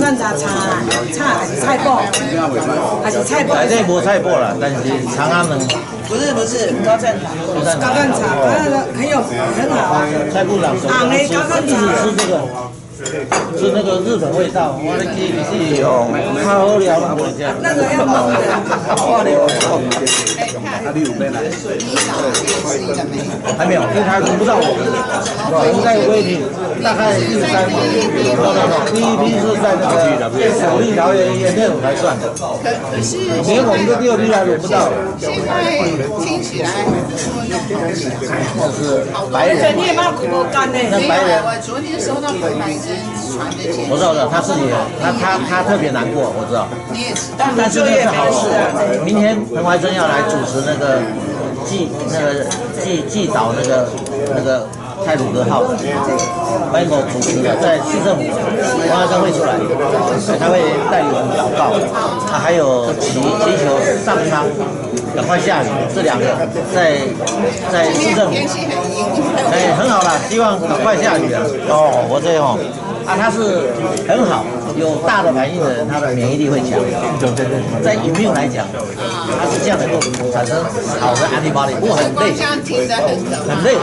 战茶还是菜脯，还是菜脯？这无菜脯啦，但是长安人。不是高战茶，高战茶，很有很好啊。蔡部长手一直吃这个。是那个日本味道，我的记忆是有好好聊了，我讲。那个要焖的，还没有，因为他轮不到我们，我们在规定大概13嘛，第一批是在那个首义桃园医院那种才算的，连我们的第二批还轮不到。现在听起来就是白人，你也蛮苦干的。那白人，我昨天收到白人传的简讯，我知道，他自己，他特别难过，我知道。你也知道，但是那是好事啊！明天彭怀珍要来主持那个祭祷那个太鲁阁号，Michael 主持的，在市政府，彭怀珍会出来，他会带领我们祷告，还有祈求上苍赶快下雨，这两个在市政府，很好啦，希望赶快下雨啊！哦，我这哦。他是很好，有大的反应的人，他的免疫力会强。在immune来讲，他是这样能够产生好的 antibody， 不过很累，很累。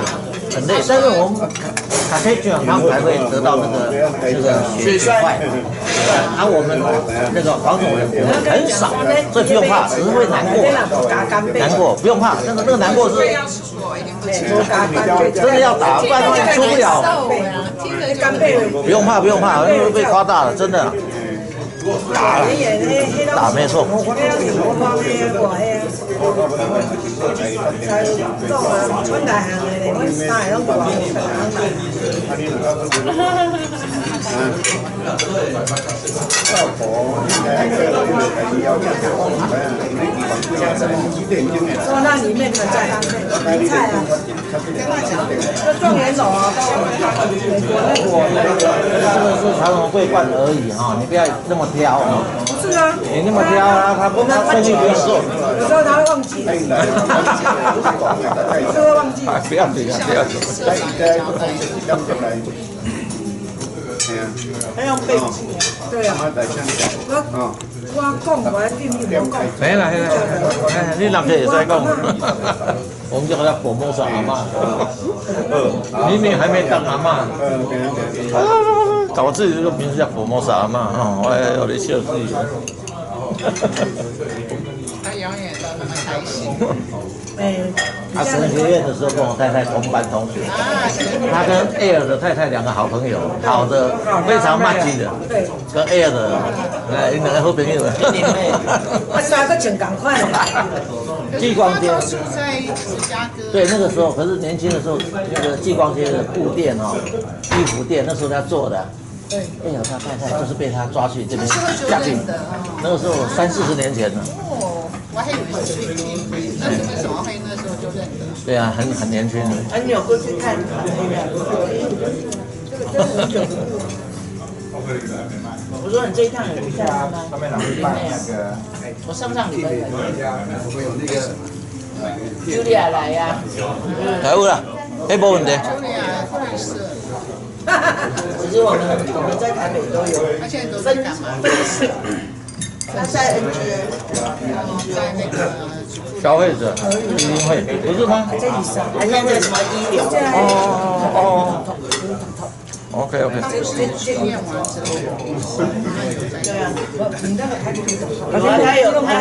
但是我们卡可以他们才会得到那个血块，我们那个黄种人很少，所以不用怕，只是会难过，不用怕，那个难过是真的要打，不然你出不了。不用怕，那个被夸大了，真的。打没错。说那里面的菜啊，这状元手啊，这个是长荣桂冠而已哈，你不要那么挑啊。不是啊，你那么挑啊，他生意不要做。有时候他会忘记，就会忘记。不要紧，不要紧。还要背记，对啊。我讲过，你唔讲。没啦，你人家也在讲。我们就好像佛摩萨阿嬷，明明还没当阿嬷，搞自己这个名字叫佛摩萨阿嬷哈，我的笑死你。他永远都那么开心。他神学院的时候跟我太太同班同学，他跟 Air 的太太两个好朋友，好的非常默契的，跟 Air 的两个好朋友。他三个真赶快。继光街住在芝加哥。对，那个时候可是年轻的时候，那个继光街的布店哦，衣服店，那时候他做的。对。Air 他太太就是被他抓去这边嫁进，那个时候30-40年前了。哦，我还以为是最近，那是为什么会那时候就认得？对啊，很年轻的。你有过去看？这个很久。我说你这一趟有去看吗？我上礼拜来。Julia 来呀。有啦，那没问题。其实我们在台北都有。他现在都在干嘛？他在 NGA， 在那个消费者基金会，不是吗？在以上，还在什么医疗？OK。这念完之后，对啊，你那个还可以。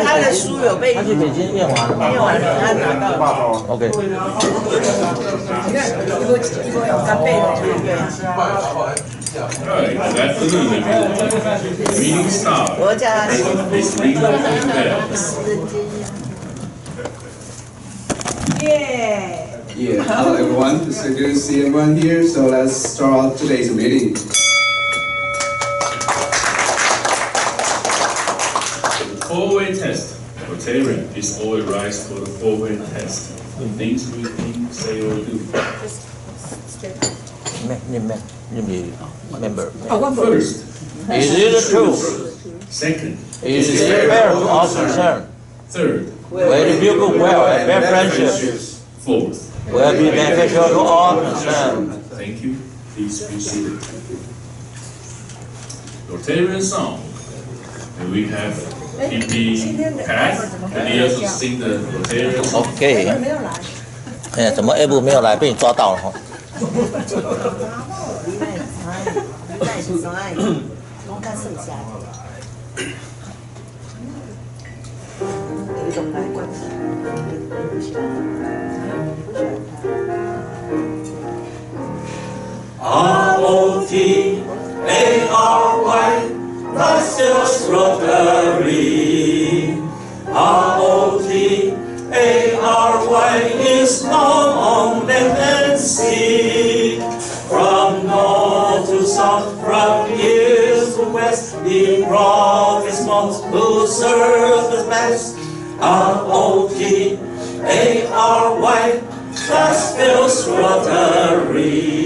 他的书有被。他去北京念完了。念完了，他拿到了。OK。你看，一个有干贝的，对啊。我叫他。耶。Yeah, hello everyone. It's so good to see everyone here. So let's start off today's meeting. Four-way test. Rotarian is always rise for the four-way test. Things we think, say, or do. Member. First, is it true? second, Is it fair to all concerned? third, Will it build goodwill and bear friendship? fourth. Will be beneficial to all concerned. Thank you. Please be seated. Rotarian song. And we have PP Pat, and he also sing the Rotarian song. OK， 哎，怎么 Abu 没有来？被你抓到了哈。R-O-T-A-R-Y, Russell's Rotary. R-O-T-A-R-Y is known on land and sea. From north to south, from east to west, the prophets most who serve the best. R-O-T-A-R-Y, Russell's Rotary.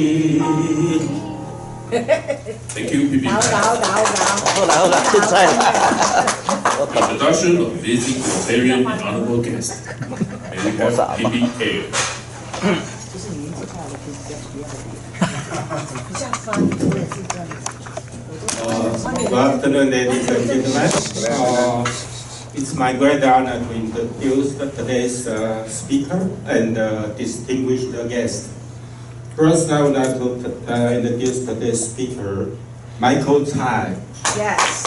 Thank you, PP Pat. 后来，现在。 Introduction of visiting Rotarian honorable guest. And we have PP Air. Good afternoon, ladies and gentlemen. It's my great honor to introduce today's speaker and distinguished guest. First, I would like to introduce today's speaker, Michael Tsai. Yes.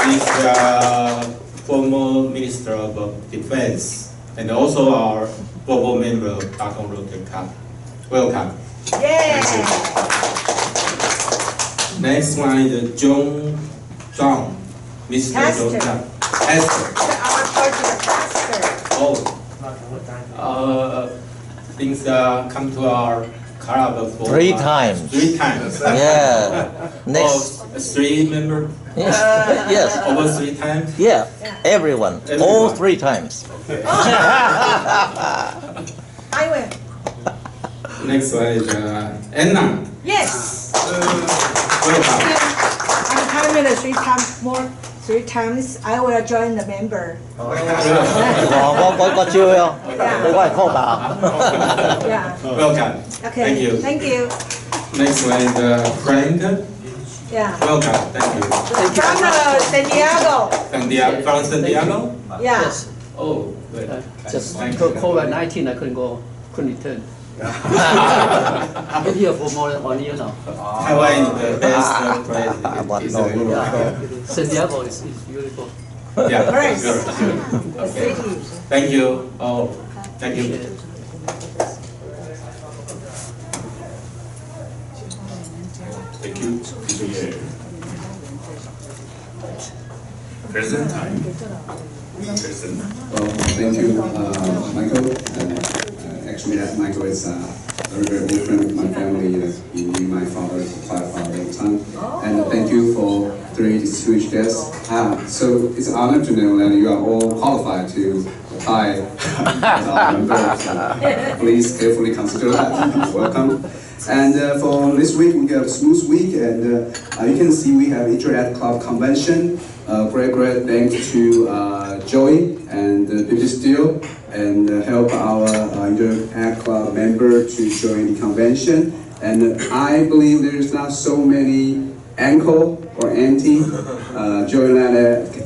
He's the former Minister of Defense and also our global member of Dathong Rotary Club. Welcome. Yeah. Next one is John Zhang, Mr. Pastor. John Zhang. Pastor. Our church is a pastor. Things come to our club for 3 times. 3 times. Yeah. Next. 3 members. Yes. Yes. Over 3 times. Yeah. Everyone. All 3 times. I will. Next one is Anna. Yes. Welcome. I'm coming 3 times. I will join the member. 我招喎，你我係 quota。 Yeah. Welcome. Okay. Thank you. Thank you. Next one is Frank. Yeah. Welcome. Thank you. From San Diego. From San Diego? Yeah. Oh, good. Just Thank you. COVID-19, I couldn't go, couldn't return. I'm here for more than 1 year now. Taiwan is the best place. San Diego is beautiful. Yeah. Great. Sure. Okay. Thank you. Oh, thank you. Thank you, PP Air. Present time. Present. Well, thank you, Michael. Actually, that Michael is a very old friend of my family. He knew my father for quite a long time. And thank you for 3 distinguished guests. So it's an honor to know that you are all qualified to apply as our member. So please carefully consider that. Welcome. And for this week, we got a smooth week, and you can see we have Interact Club Convention. Great thanks to Joey and Bibi Steele, and help our Interact Club member to join the convention. And I believe there's not so many uncle or auntie join that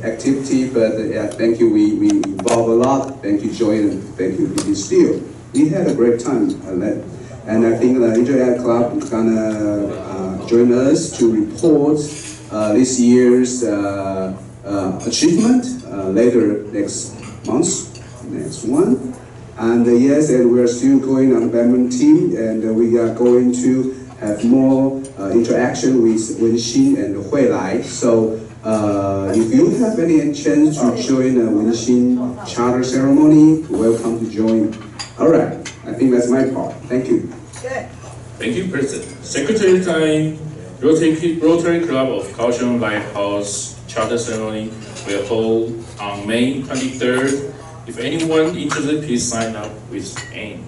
activity, but thank you. We involve a lot. Thank you, Joey, and thank you, Bibi Steele. We had a great time. And I think the Interact Club is gonna join us to report this year's achievement later next month, next one. And yes, and we are still going on the badminton team, and we are going to have more interaction with Wenxin and Huilai. So if you have any chance to join the Wenxin charter ceremony, welcome to join. All right, I think that's my part. Thank you. Good. Thank you, President. Secretary time, Rotary Club of Kaohsiung Lighthouse Charter Ceremony will hold on May 23rd. If anyone interested, please sign up with AIM.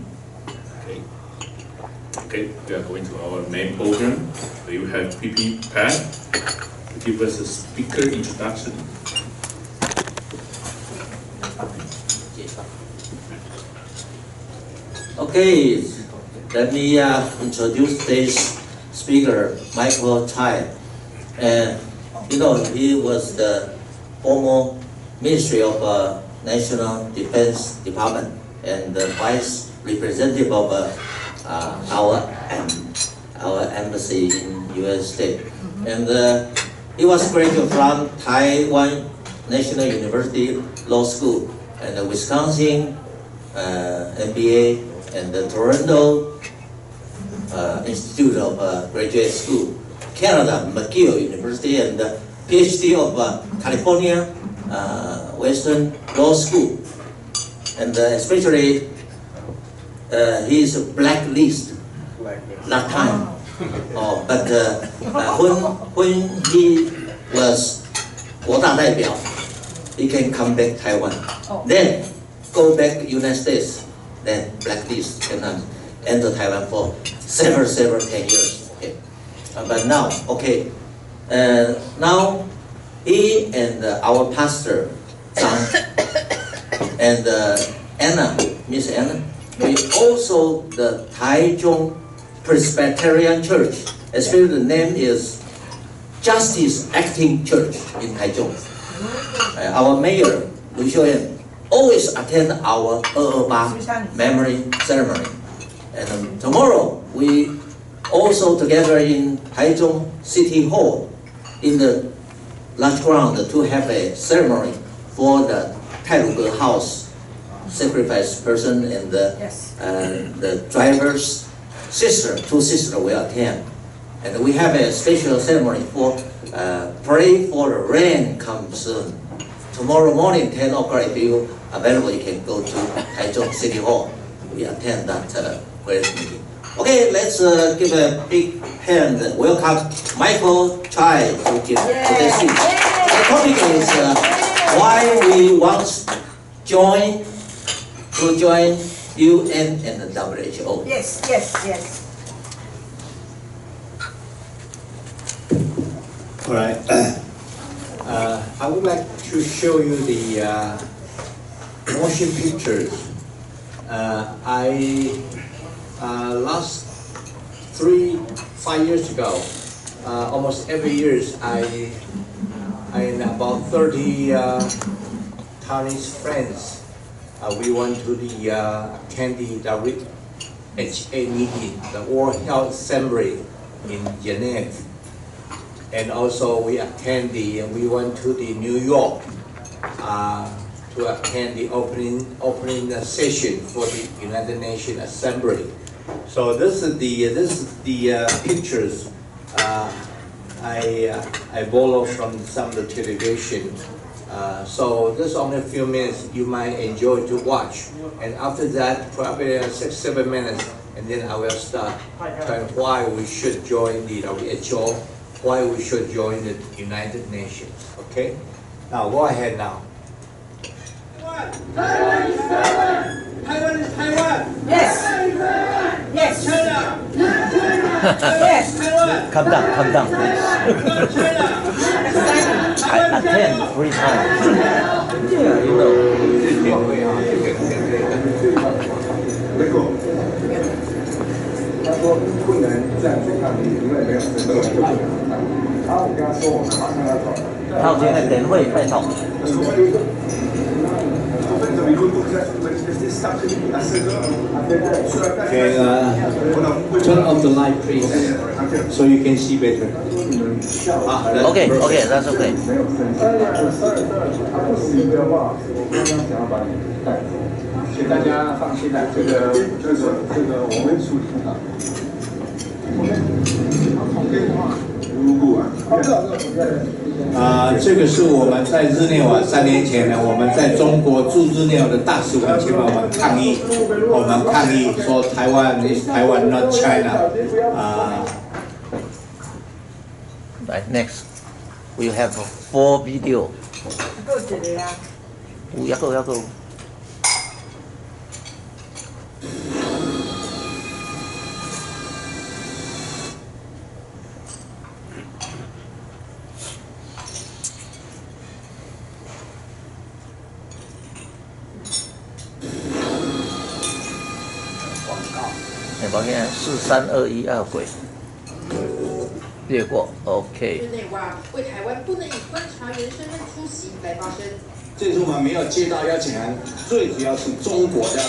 Okay, we are going to our main program. So you have PP Pat to give us a speaker introduction. Okay, let me introduce today's speaker, Michael Chai. And you know, he was the former Ministry of National Defense Department and the Vice Representative of our embassy in U.S. State. And he was graduate from Taiwan National University Law School and the Wisconsin MBA and the Toronto Institute of Graduate School, Canada, McGill University, and the PhD of California Western Law School. And especially, he is blacklisted that time. But when he was 国大代表, he can come back Taiwan. Then go back United States. Then blacklist cannot enter Taiwan for several 10 years. Okay. But now, okay. Now he and our pastor Zhang and Anna, Miss Anna, we also the Taichung Presbyterian Church. Especially the name is Justice Acting Church in Taichung. Our mayor Lu Xiuyan always attend our 228 memory ceremony. And tomorrow we also together in Taichung City Hall in the large ground to have a ceremony for the Tailuge House sacrifice person and the driver's sister, two sisters will attend. And we have a special ceremony for pray for the rain come soon. Tomorrow morning, 10 o'clock, if you available, you can go to Taichung City Hall. We attend that prayer meeting. Okay, let's give a big hand. Welcome Michael Chai to today's speech. The topic is why we want to join UN and the WHO. Yes. All right. I would like to show you the motion pictures. Last 5 years ago, almost every year I and about 30 Chinese friends, we went to the attend the WHA meeting, the World Health Assembly in Geneva. And also we went to the New York to attend the opening session for the United Nations Assembly. So this is the pictures I borrowed from some of the television. So this is only a few minutes you might enjoy to watch. And after that, probably 6-7 minutes, and then I will start telling why we should join the WHO, why we should join the United Nations. Okay? Now go ahead now. Taiwan is Taiwan! Taiwan is Taiwan! Yes! China! Yes! Taiwan! Calm down, please. China! I attend 3 times. Yeah, you know. 他说不能这样去抗议，因为没有真的就不能抗议。然后我跟他说，我们马上要走。他有今天点会拜访。Okay, turn off the light, please, so you can see better. Okay, that's okay. 他不是一个话，我刚刚想要把你带走，请大家放心啦，这个我们处理啊。这个是我们在日内瓦3年前呢，我们在中国驻日内瓦的大使馆前面，我们抗议说台湾 is Taiwan not China。Right, next we have 4 video. 一個。保险4321鬼。略过 ，OK。日内瓦为台湾不能以观察员身份出席来发声。这次我们没有接到邀请函，最主要是中国的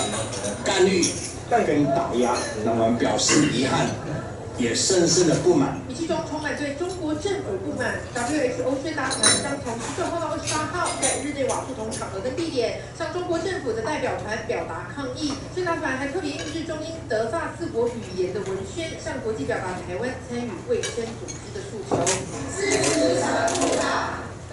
干预跟打压，让我们表示遗憾，也深深的不满。语气中充满对中国政府不满。WHO 宣达团将从16号到28号在日内瓦不同场合跟地点向中国政府的代表团表达抗议。宣达团还特别印制中英德法4国语言的文宣，向国际表达台湾参与卫生组织的诉求。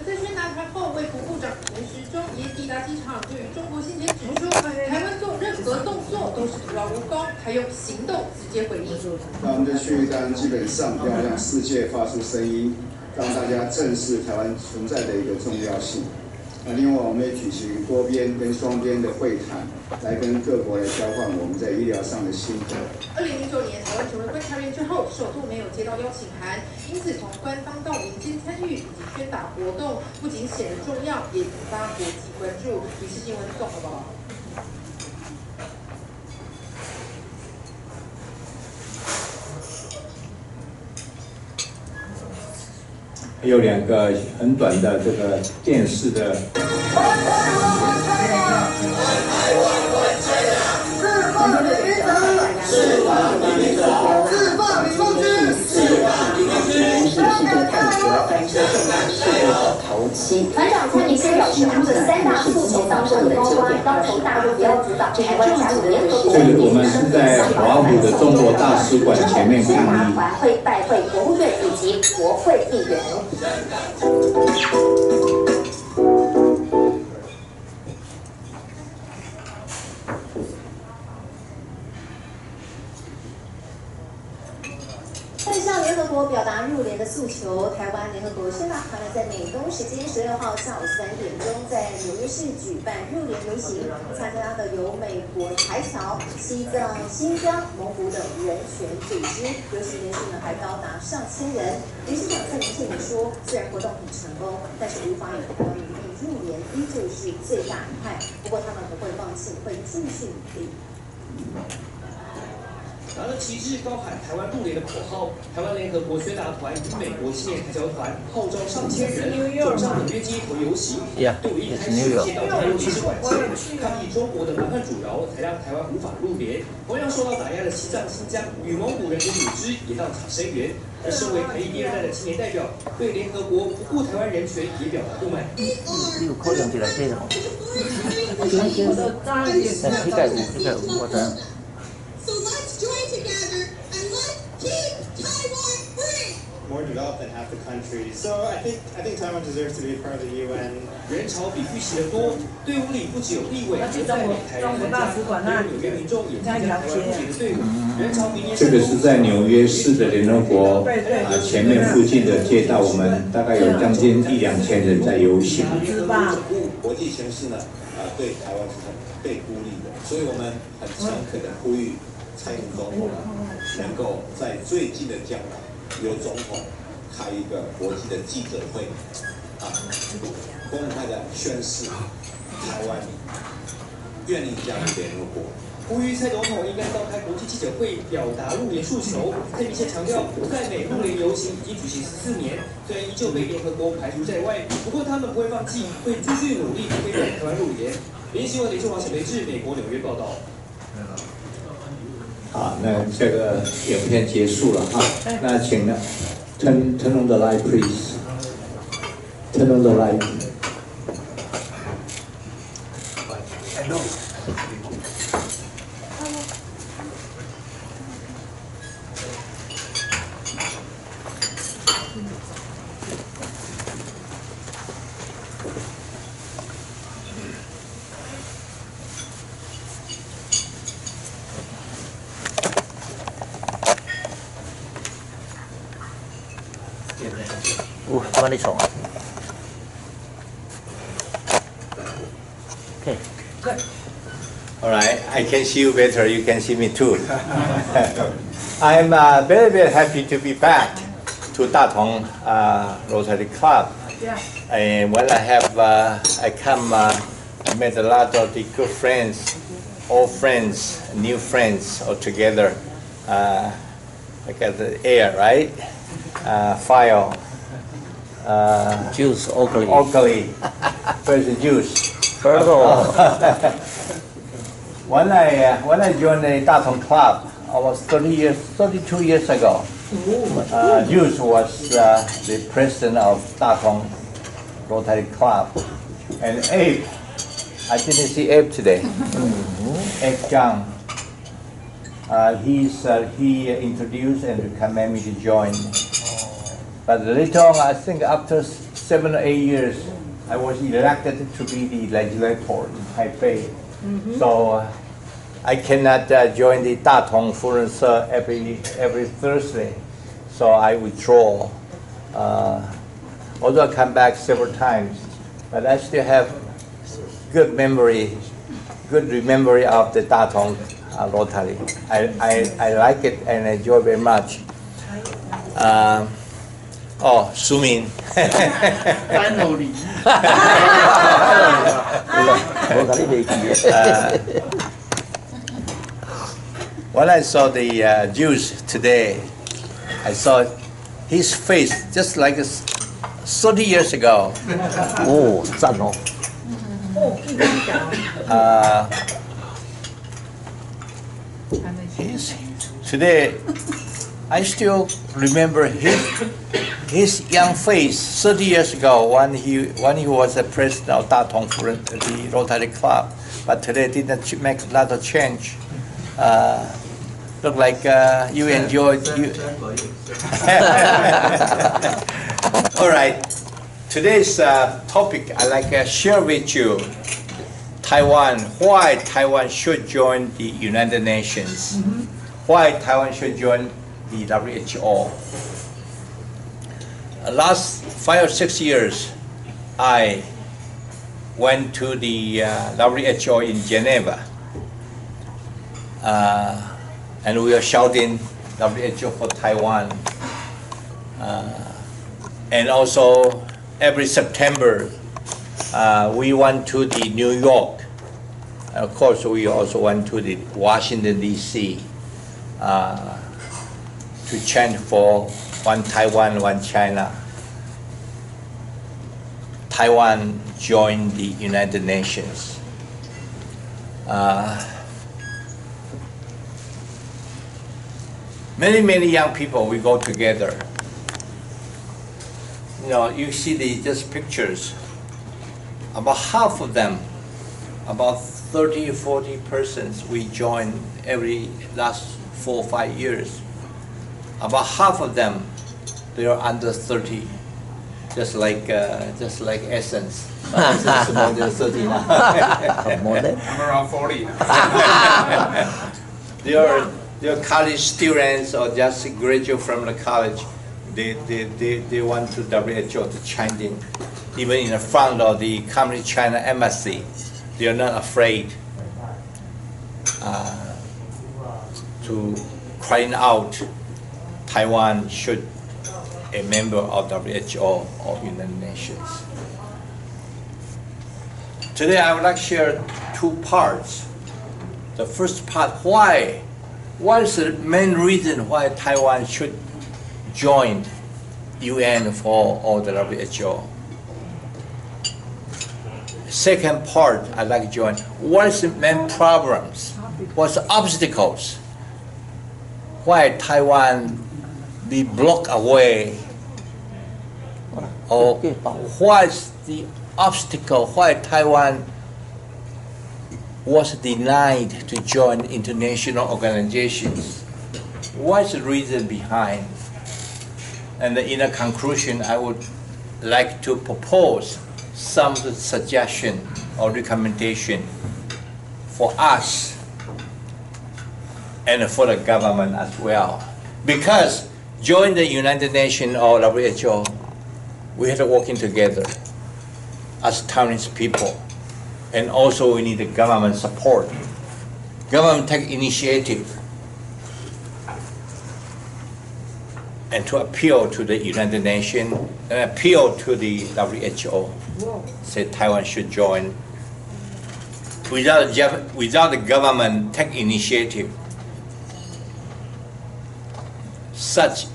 而在宣达团后，卫福部长陈时中也抵达机场，对于中国先前指出台湾做任何动作都是徒劳无功，还用行动直接回应。那我们的续单基本上要让世界发出声音，让大家正视台湾存在的一个重要性。那另外，我们也举行多边跟双边的会谈，来跟各国来交换我们在医疗上的心得。2009年台湾成为观察员之后，首度没有接到邀请函，因此从官方到民间参与以及宣导活动，不仅显得重要，也引发国际关注。于是新闻综合报道。还有2个很短的这个电视的。团长蔡明宪表示，他们的3大诉求当中的包括要求大陆不要主导台湾加入联合国，我们是在华府的中国大使馆前面抗议。会拜会国务院以及国会议员。向联合国表达入联的诉求，台湾联合国宣达团在美东时间16号下午3点钟在纽约市举办入联游行，参加的有美国台侨、西藏、新疆、蒙古等人权组织，游行人数呢还高达上千人。理事长蔡明宪也说，虽然活动很成功，但是无法与台湾民意入联，依旧是最大遗憾。不过他们不会放弃，会继续努力。拿着旗帜高喊台湾入联的口号，台湾联合国宣达团与美国青年台侨团号召上千人走上纽约街头游行，队伍一开始先到台湾领事馆前抗议中国的蛮横阻挠，才让台湾无法入联。同样受到打压的西藏、新疆与蒙古人权组织也到场声援。而身为台裔第2代的青年代表，对联合国不顾台湾人权也表达不满。你有可能就来这种，我真。More developed than half the country, so I think Taiwan deserves to be part of the UN. 人潮比预期的多，队伍里不只有立委，就在台湾参加，还有纽约民众也参加台湾入联的队伍。人潮明年这个是在纽约市的联合国前面附近的街道，我们大概有将近1-2千人在游行。国际形势呢，对台湾是很被孤立的，所以我们很诚恳的呼吁蔡英文总统能够在最近的将来。由总统开一个国际的记者会，公开的宣示台湾愿意加入联合国。呼吁蔡总统应该召开国际记者会，表达入联诉求。蔡明宪强调，在美入联游行已经举行14年，虽然依旧被联合国排除在外，不过他们不会放弃，会继续努力推动台湾入联。联新闻李秀华、沈培志，美国纽约报道。好，那这个影片结束了哈。那请呢 turn on the light, please. Turn on the light. Okay. Good. All right, I can see you better. You can see me too. I'm very, very happy to be back to Dathong Rotary Club. Yeah. And when I come, I met a lot of the good friends, old friends, new friends all together. I got the air, right? file. Juice Oakley. Oakley. Where's the juice? Purple. When I joined the Dathong Club, almost 32 years ago, Juice was the president of Dathong Rotary Club, and Abe, I didn't see Abe today. Abe Zhang. He introduced and recommended me to join. But later on, I think after 7 or 8 years, I was elected to be the legislator in Taipei. So I cannot join the Dathong扶輪社every Thursday. So I withdraw. Although I come back several times, but I still have good memory of the Dathong Rotary. I like it and enjoy very much. Sumin. Finally. When I saw the Jews today, I saw his face just like 30 years ago. Oh, 赞哦。 Today, I still remember his young face 30 years ago when he was the president of Dathong the Rotary Club. But today didn't make a lot of change. Look like you enjoyed. All right. Today's topic I like to share with you. Taiwan. Why Taiwan should join the United Nations? Why Taiwan should join the WHO? Last 5 or 6 years, I went to the WHO in Geneva, and we were shouting WHO for Taiwan. And also, every September, we went to the New York. Of course, we also went to the Washington, D.C. To chant for one Taiwan, one China. Taiwan joined the United Nations. Many young people, we go together. You know, you see just pictures. About half of them, about 30 or 40 persons, we join every last 4 or 5 years. About half of them, they are under 30, just like Essence. Essence is more than 30 now. More than? I'm around 40. They are college students or just graduate from the college. They want to WHO to chant in. Even in the front of the Communist China embassy, they are not afraid to crying out, Taiwan should a member of WHO or United Nations. Today I would like to share 2 parts. The first part, why? What is the main reason why Taiwan should join UN or the WHO? Second part, I'd like to join. What is the main problems? What's the obstacles? Why Taiwan be blocked away? Or what is the obstacle? Why Taiwan was denied to join international organizations? What's the reason behind? And in a conclusion, I would like to propose some suggestion or recommendation for us and for the government as well. Because join the United Nations or WHO, we have to working together as Taiwanese people. And also we need the government support. Government take initiative and to appeal to the United Nations and appeal to the WHO. Say Taiwan should join. Without the government take initiative, such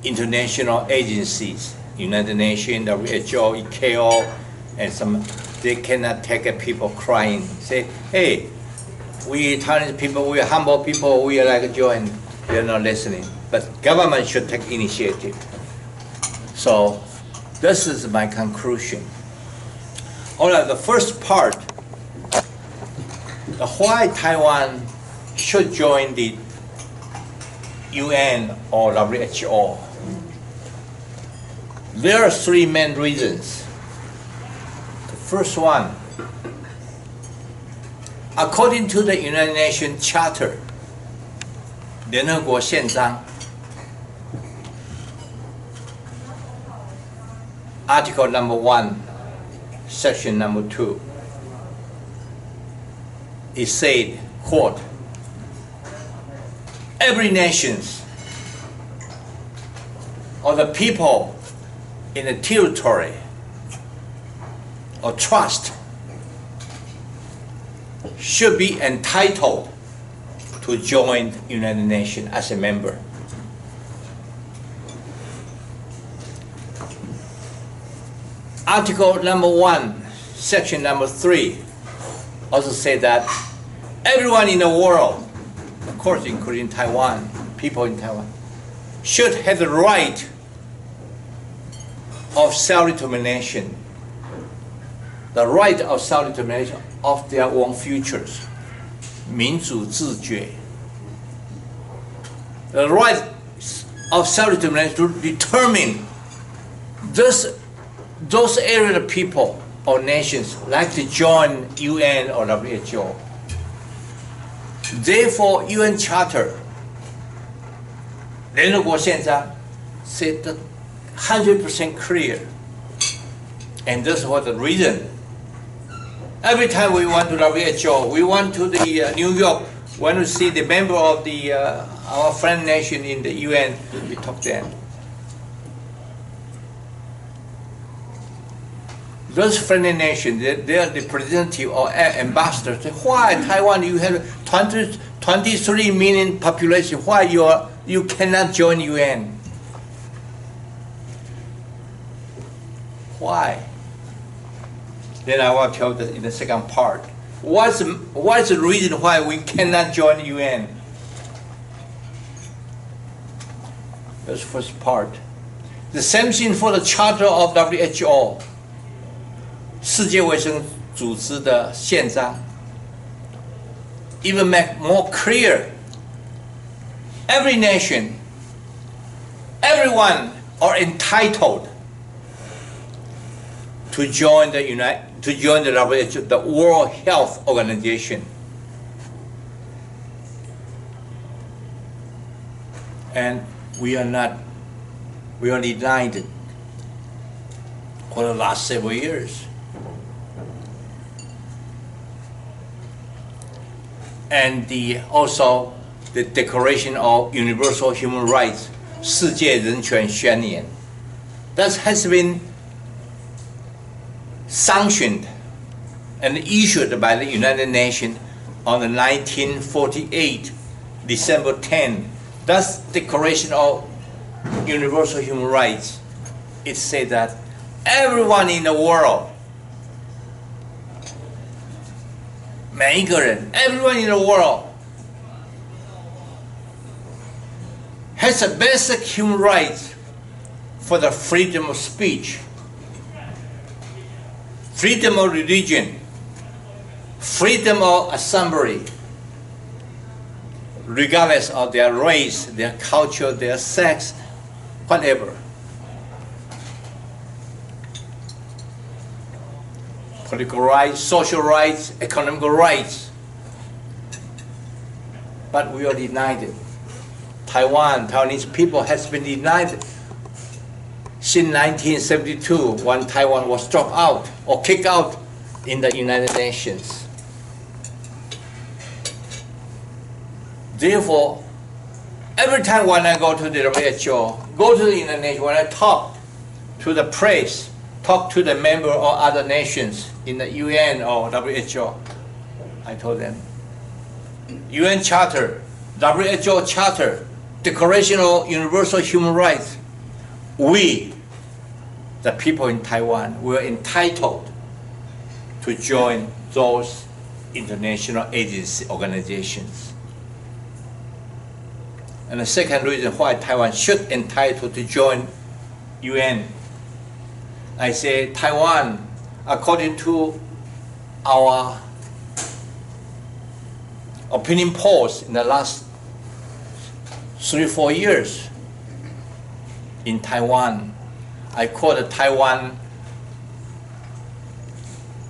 international agencies, United Nations, WHO, ICAO, and some, they cannot take people crying. Say, hey, we Taiwanese people, we are humble people, we are like join. They are not listening. But government should take initiative. So this is my conclusion. All right, the first part, why Taiwan should join the UN or WHO. There are three main reasons. The first one, according to the United Nations Charter, 联合国宪章 Article number 1, section number 2, it said, quote, every nation or the people in a territory or trust should be entitled to join the United Nations as a member. Article number 1, section number 3 also say that everyone in the world, of course including Taiwan, people in Taiwan, should have the right of self-determination, the right of self-determination of their own futures, 民主自决, the right of self-determination to determine those area of people or nations like to join UN or WHO. Therefore, UN Charter, 联合国宪章 said that 100% clear. And this was the reason. Every time we went to WHO, we went to the New York, when we see the member of the our friend nation in the UN, we talk to them. Those friendly nations, they are the representative or ambassadors. Say, why Taiwan, you have 23 million population, why you cannot join UN? Why? Then I will tell that in the second part. What's the reason why we cannot join UN? That's the first part. The same thing for the Charter of WHO. 世界卫生组织的宪章 even make more clear. Every nation, everyone are entitled to join the WHO, the World Health Organization. And we are denied it for the last several years. And also the Declaration of Universal Human Rights, 世界人权宣言, that has been sanctioned and issued by the United Nations on the 1948, December 10. That's Declaration of Universal Human Rights. It says that everyone in the world, 每一个人, everyone in the world has a basic human rights for the freedom of speech, freedom of religion, freedom of assembly, regardless of their race, their culture, their sex, whatever. Political rights, social rights, economic rights. But we are denied it. Taiwanese people has been denied it since 1972 when Taiwan was dropped out or kicked out in the United Nations. Therefore, every time when I go to the WHO, go to the United Nations, when I talk to the press, talk to the member or other nations in the UN or WHO, I told them, UN Charter, WHO Charter, Declaration of Universal Human Rights, we, the people in Taiwan, we are entitled to join those international agency organizations. And the second reason why Taiwan should entitled to join UN, I say Taiwan, according to our opinion polls in the last 3-4 years in Taiwan, I call the Taiwan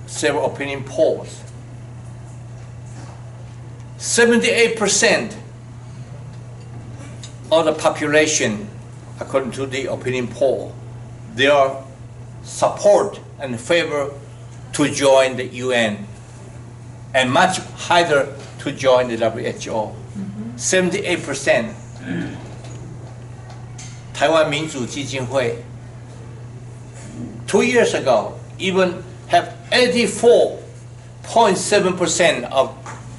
several opinion polls. 78% of the population, according to the opinion poll, they are support and favor to join the UN, and much higher to join the WHO. 78%. Taiwan 民主基金会 2 years ago even have 84.7% of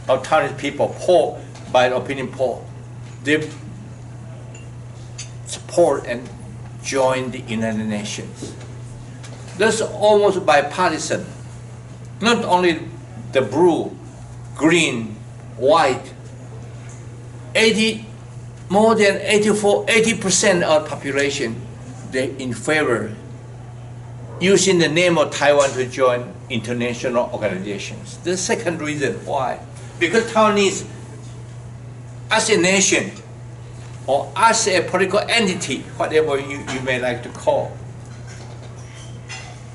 Taiwanese people polled by the opinion poll. They support and join the United Nations. That's almost bipartisan. Not only the blue, green, white. More than 80% of the population, they in favor using the name of Taiwan to join international organizations. The second reason why, because Taiwanese as a nation or as a political entity, whatever you may like to call,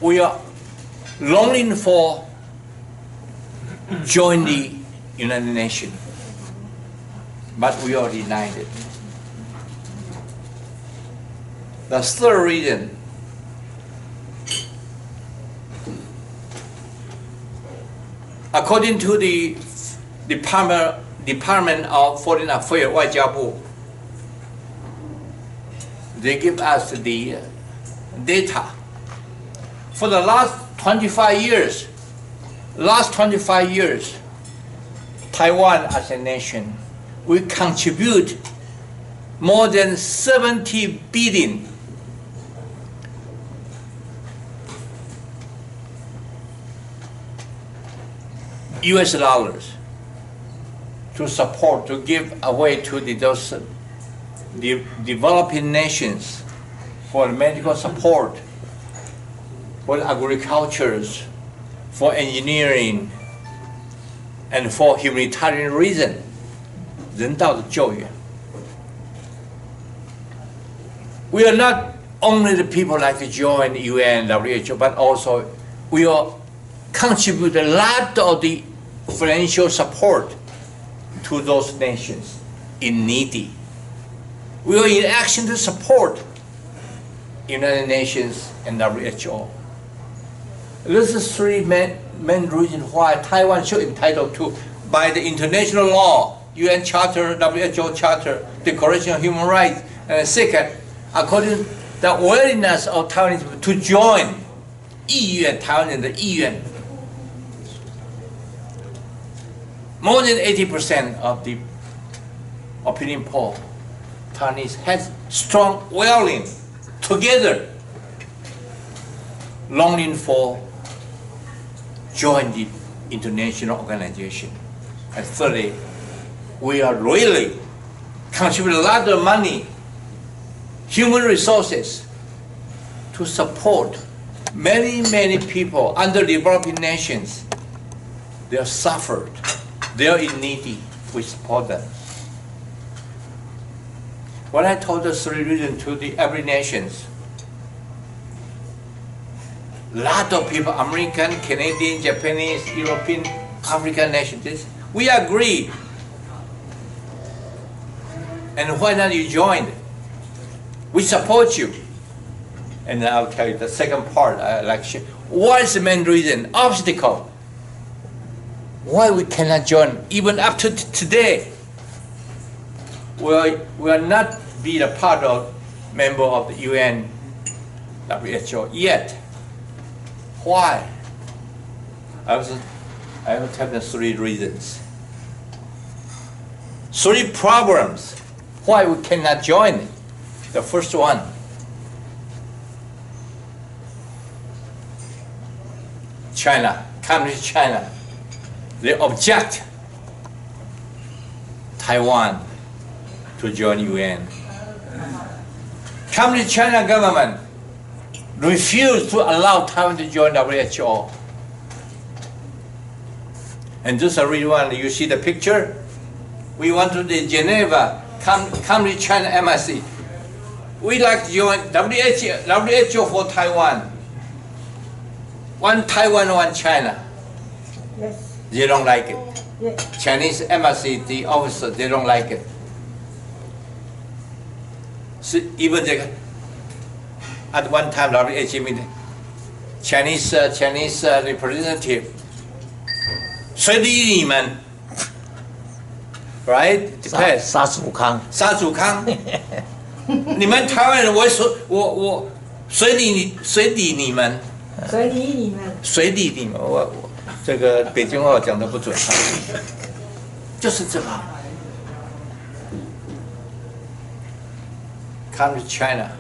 we are longing for join the United Nations, but we are denied it. The third reason, according to the Department of Foreign Affairs, 外交部, they give us the data. For the last 25 years, Taiwan as a nation, we contribute more than 70 billion US dollars to support, to give away to those developing nations for medical support, for agriculture, for engineering, and for humanitarian reason, 人道的救援. We are not only the people like to join UN, WHO, but also we are contribute a lot of the financial support to those nations in needy. We are in action to support United Nations and WHO. This is three main reasons why Taiwan should entitled to, by the international law, UN Charter, WHO Charter, Declaration of Human Rights, and second, according to the willingness of Taiwanese to join EU, Taiwan and the EU. More than 80% of the opinion poll, Taiwanese has strong willing together, longing for join the international organization. And thirdly, we are really contribute a lot of money, human resources, to support many people under developing nations. They are suffered. They are in needy. We support them. When I told the three reasons to the every nations, a lot of people, American, Canadian, Japanese, European, African nations, we agree. And why not you join? We support you. And I'll tell you the second part. What is the main reason, obstacle? Why we cannot join even up to today? We are not be a part of member of the UN, WHO yet. Why? I will tell the three reasons. Three problems why we cannot join. The first one, China, Communist China, they object Taiwan to join UN. Communist China government refused to allow Taiwan to join WHO. And this is the reason why you see the picture. We went to the Geneva, Communist China Embassy. We like to join WHO for Taiwan. One Taiwan, one China. Yes. They don't like it. Yes. Chinese embassy, the officers, they don't like it. So even at one time, WHO meeting, Chinese representative, 谁理你们 ？Right? Depends. 杀祖康，你们台湾人，我谁理你们？谁理你们？谁理你们？我这个北京话讲的不准，就是这个。Come to China.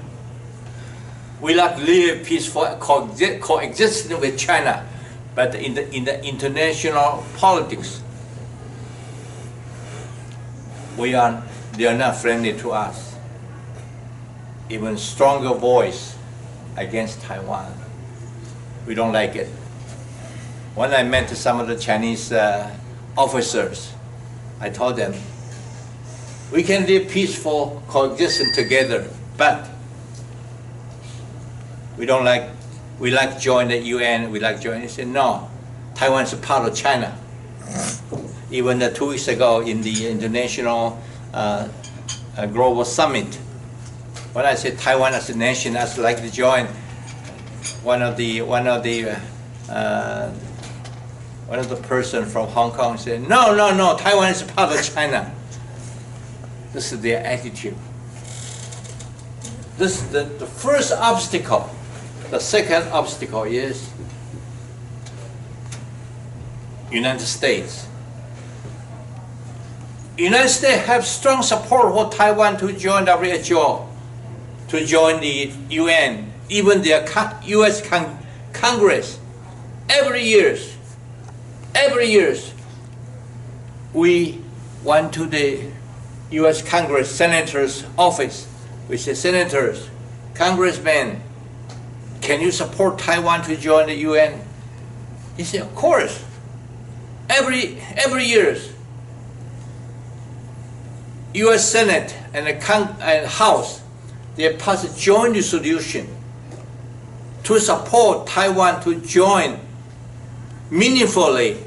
We like live peaceful coexisting with China, but in the international politics, they are not friendly to us. Even stronger voice against Taiwan. We don't like it. When I met some of the Chinese officers, I told them, we can live peaceful coexistence together, but we like join the UN, we like join. He said, no, Taiwan is a part of China. Even 2 weeks ago in the International Global Summit, when I said Taiwan as a nation, I'd like to join, one of the person from Hong Kong said, no, Taiwan is a part of China. This is their attitude. This is the first obstacle. The second obstacle is United States. United States have strong support for Taiwan to join WHO, to join the UN, even the U.S. Congress. Every year, we went to the U.S. Congress Senator's office. We say, Senators, Congressmen, can you support Taiwan to join the UN? He said, of course. Every year, U.S. Senate and the House, they pass a joint resolution to support Taiwan to join meaningfully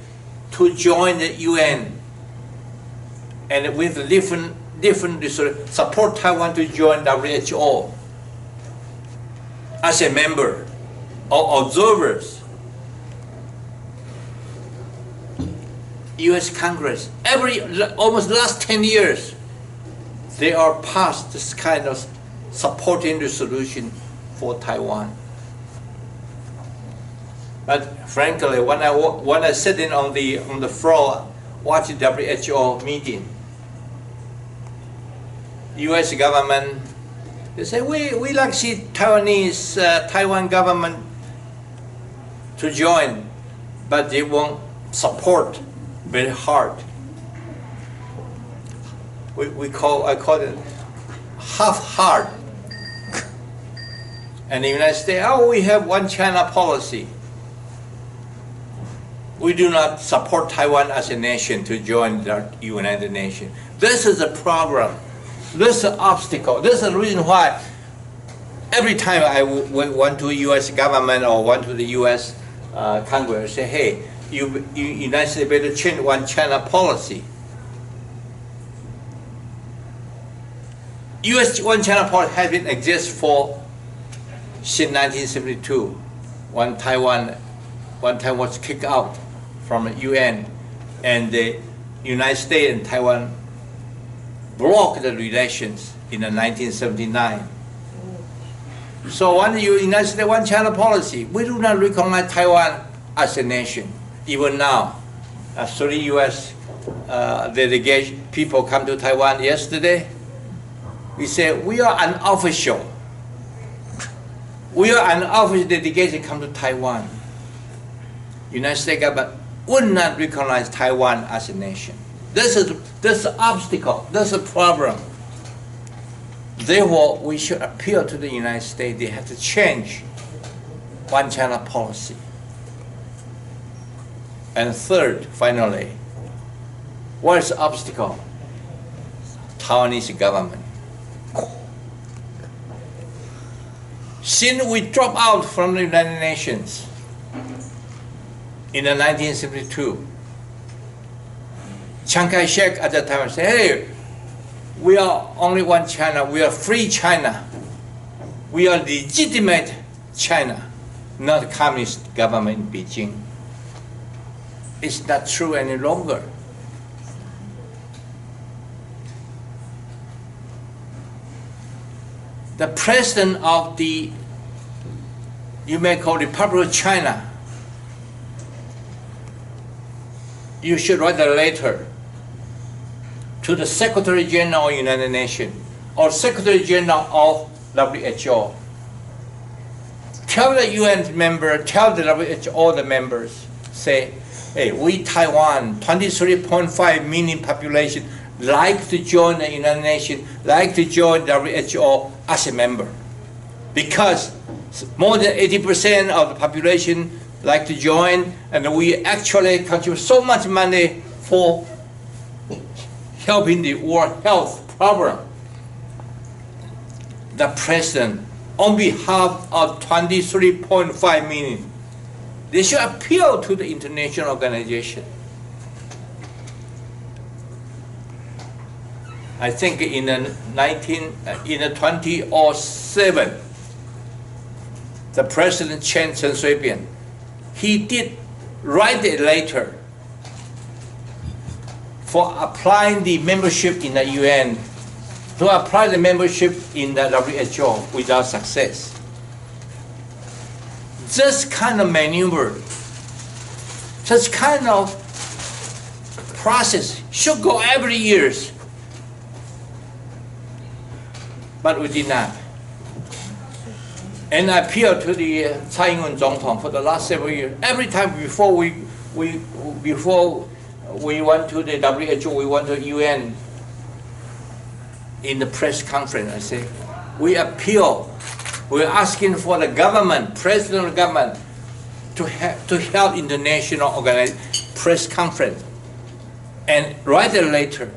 to join the UN, and with different support Taiwan to join WHO as a member or observers. U.S. Congress, almost last 10 years, they are passed this kind of supporting resolution for Taiwan. But frankly, when I sit in on the floor watching WHO meeting, U.S. government, they say we like to see Taiwan government to join, but they won't support very hard. I call it half-hard. And the United States, we have one China policy. We do not support Taiwan as a nation to join the United Nations. This is a problem. This is an obstacle. This is the reason why every time I went to U.S. government or went to the U.S. Congress, say, hey, United States better change one China policy. U.S. one China policy has been exist since 1972, when Taiwan was kicked out from the UN, and the United States and Taiwan blocked the relations in 1979. So when the United States one China policy, we do not recognize Taiwan as a nation. Even now, 30 U.S. delegation people come to Taiwan yesterday. We say we are unofficial. We are an official delegation come to Taiwan. United States government would not recognize Taiwan as a nation. This is the obstacle. This is a problem. Therefore, we should appeal to the United States. They have to change one China policy. And third, finally, what is the obstacle? Taiwanese government. Since we dropped out from the United Nations in 1972, Chiang Kai-shek at that time said, hey, we are only one China, we are free China, we are legitimate China, not communist government in Beijing. It's not true any longer. The president of the, you may call Republic of China, you should write a letter to the Secretary General of the United Nations or Secretary General of WHO. Tell the UN member, tell the WHO, all the members, say, hey, we Taiwan, 23.5 million population, like to join the United Nations, like to join WHO as a member. Because more than 80% of the population like to join, and we actually contribute so much money for helping the world health problem. The president, on behalf of 23.5 million, they should appeal to the international organization. I think in 2007, the president Chen Shui-bian, he did write a letter for applying the membership in the UN, to apply the membership in the WHO without success. This kind of maneuver, this kind of process should go every year. But we did not. And I appealed to the Tsai Ing-wen Zongtong for the last several years. Every time before we went to the WHO, we went to UN in the press conference, I say, we appeal, we're asking for the government, president of the government, to help international press conference and write a letter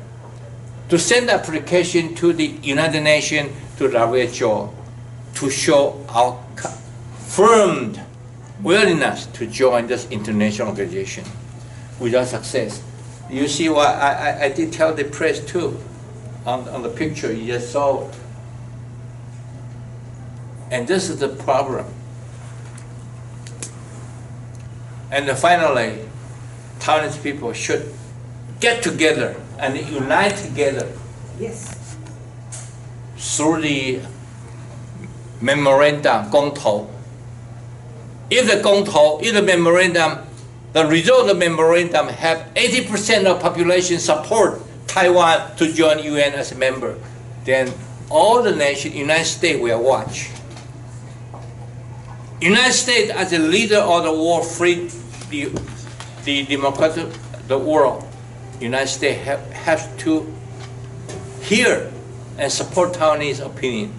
to send application to the United Nations, to the WHO, to show our firm willingness to join this international organization without success. You see what I did tell the press too, on the picture you just saw. And this is the problem. And finally, Taiwanese people should get together and unite together. Yes. Through the memorandum, 公投. If the memorandum, the result of the memorandum have 80% of population support Taiwan to join UN as a member, then all the nations, United States will watch. United States as a leader of the world, free the democratic the world, United States has to hear and support Taiwanese opinion.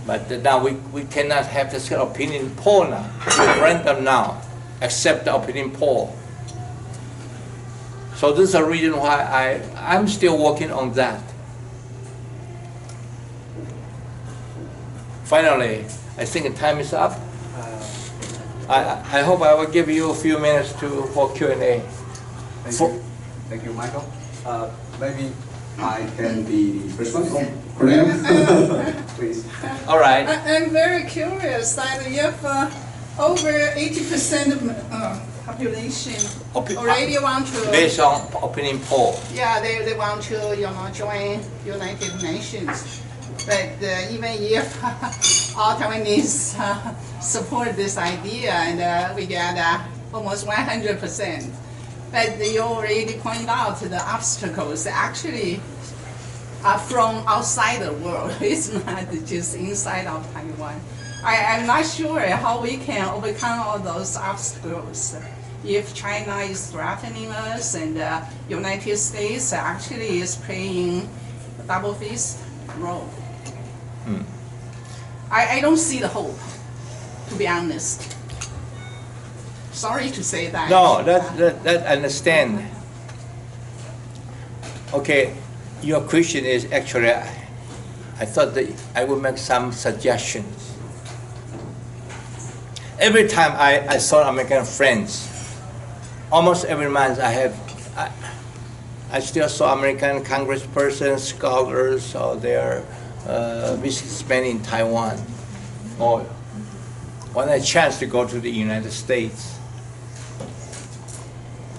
But now we cannot have this kind of opinion poll now, referendum now, accept the opinion poll. So this is a reason why I'm still working on that. Finally, I think time is up. I hope I will give you a few minutes for Q&A. Thank you, Michael. Maybe I can be the first one. Please. All right. I'm very curious that you have over 80% of population already want to. Based on opinion poll. Yeah, they want to join United Nations. But even if all Taiwanese support this idea, and we get almost 100%. But you already pointed out the obstacles actually are from outside the world. It's not just inside of Taiwan. I'm not sure how we can overcome all those obstacles. If China is threatening us and the United States actually is playing a double-faced role. I don't see the hope, to be honest. Sorry to say that. No, that I understand. Okay, your question is actually, I thought that I would make some suggestions. Every time I saw American friends, almost every month I still saw American congresspersons, scholars, or their businessmen in Taiwan, or when I had a chance to go to the United States.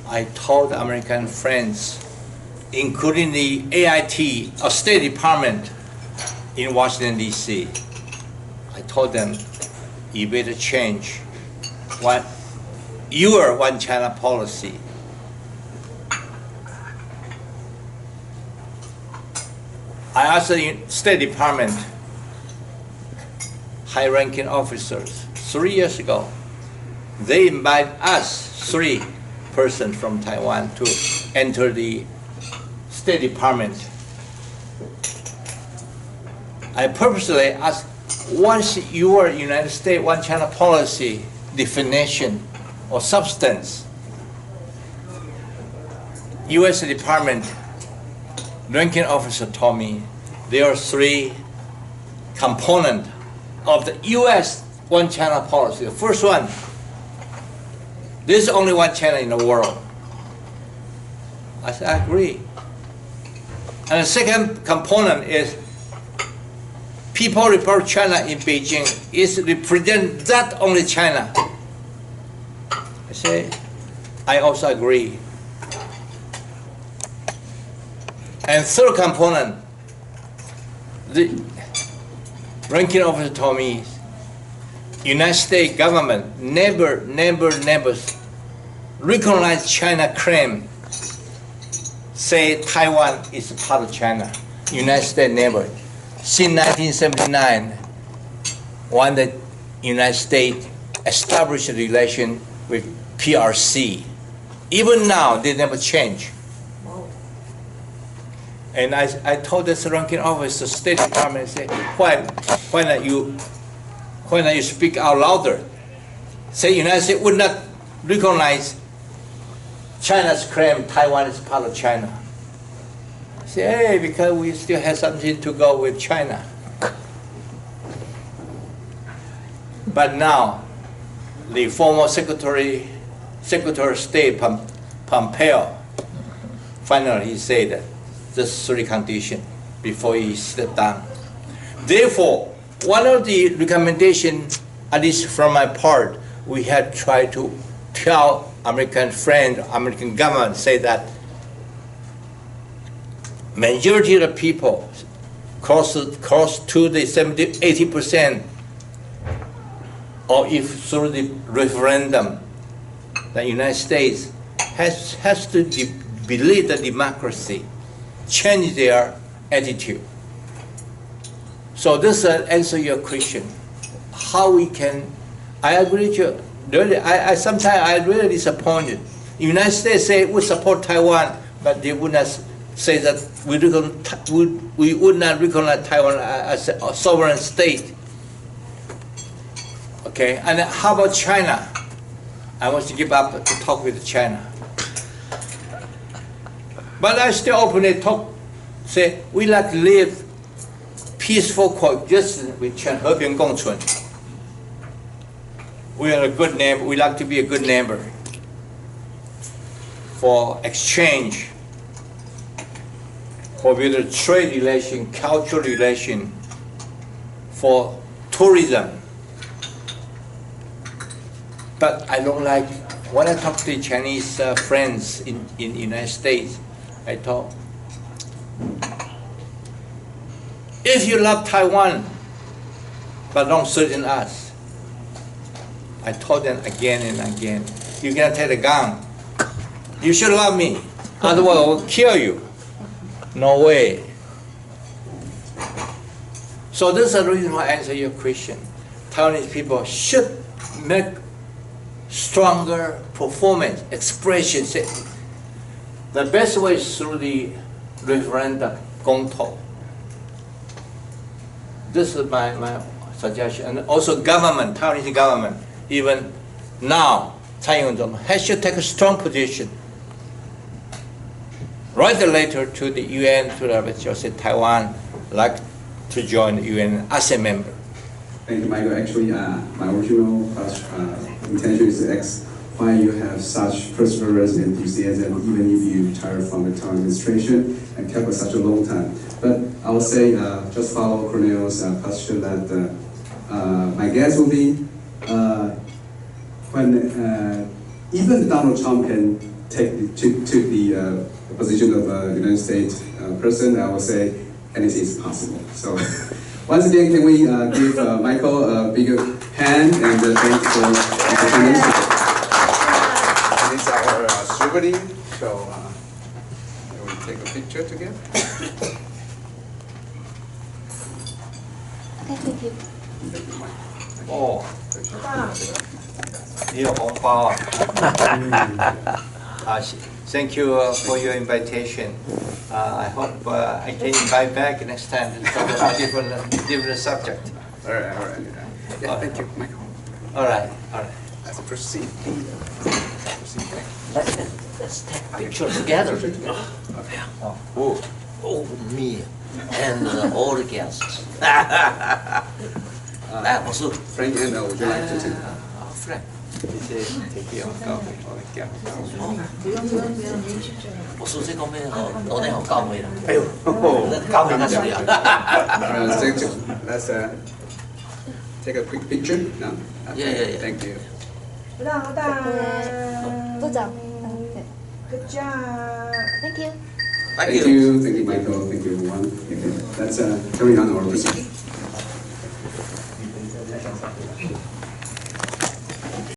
I told American friends, including the AIT, or State Department in Washington, D.C., I told them, you better change your one China policy. I asked the State Department high-ranking officers 3 years ago. They invite us, 3 persons from Taiwan, to enter the State Department. I purposely asked, what's your United States one China policy definition or substance? U.S. Department ranking officer told me there are 3 components of the U.S. one China policy. The first one, there's only one China in the world. I said, I agree. And the second component is People Republic of China in Beijing is represent that only China. I say, I also agree. And third component, the ranking officer told me, United States government never recognize China claim, say Taiwan is a part of China. United States never. Since 1979, when the United States established a relation with PRC, even now they never change. And I told the ranking officer, State Department, say, why not you speak out louder? Say United States would not recognize China's claim Taiwan is part of China. Say, hey, because we still have something to go with China. But now, the former Secretary of State Pompeo, finally he said that there's 3 conditions before he stepped down. Therefore, one of the recommendations, at least from my part, we had tried to tell American friends, American government, say that majority of the people, close to the 70–80%, or if through the referendum, the United States has to believe the democracy, change their attitude. So this answer your question. How we can? I agree with you. Really, sometimes I really disappointed. The United States say we support Taiwan, but they would not say that we would not recognize Taiwan as a sovereign state. Okay, and how about China? I want to give up to talk with China. But I still openly talk, say, we like to live peaceful coexistence with China, 和平共存. We are a good neighbor, we like to be a good neighbor for exchange, for better trade relation, cultural relation, for tourism. But I don't like, when I talk to Chinese friends in the United States, I talk, if you love Taiwan, but don't threaten us, I told them again and again, you're gonna take a gun. You should love me, otherwise I will kill you. No way. So this is the reason why I answer your question. Taiwanese people should make stronger performance, expression. The best way is through the referendum, 公投. This is my suggestion. And also government, Taiwanese government, even now, Tsai Ing-wen has to take a strong position. Write a letter to the UN to the say Taiwan like to join the UN as a member. Thank you, Michael. Actually, my original intention is to ask why you have such perseverance and enthusiasm, even if you retired from the Taiwan administration and kept for such a long time. But I will say, just follow Cornel's question that my guess will be when even Donald Trump can took the position of United States president, I will say anything is possible. So once again, can we give Michael a bigger hand and thanks for attendance. This is our souvenir, so we'll take a picture together. Okay, thank you. Oh, 你有红包啊！Thank you for your invitation. I hope I can invite back next time to talk about different subject. All right. Yeah, thank you, Michael. All right. Let's proceed. Let's take a picture together. Oh, me and all the guests. Frank, and would you like to take? Frank. take your coffee or get我说这方面我哋好高位啦。哎呦，高位那是啊。Let's take a quick picture. No. Yeah. Thank you. 部长 Good job. Thank you. Thank you, Michael. Thank you, everyone. Okay. Let's carry on our procedure.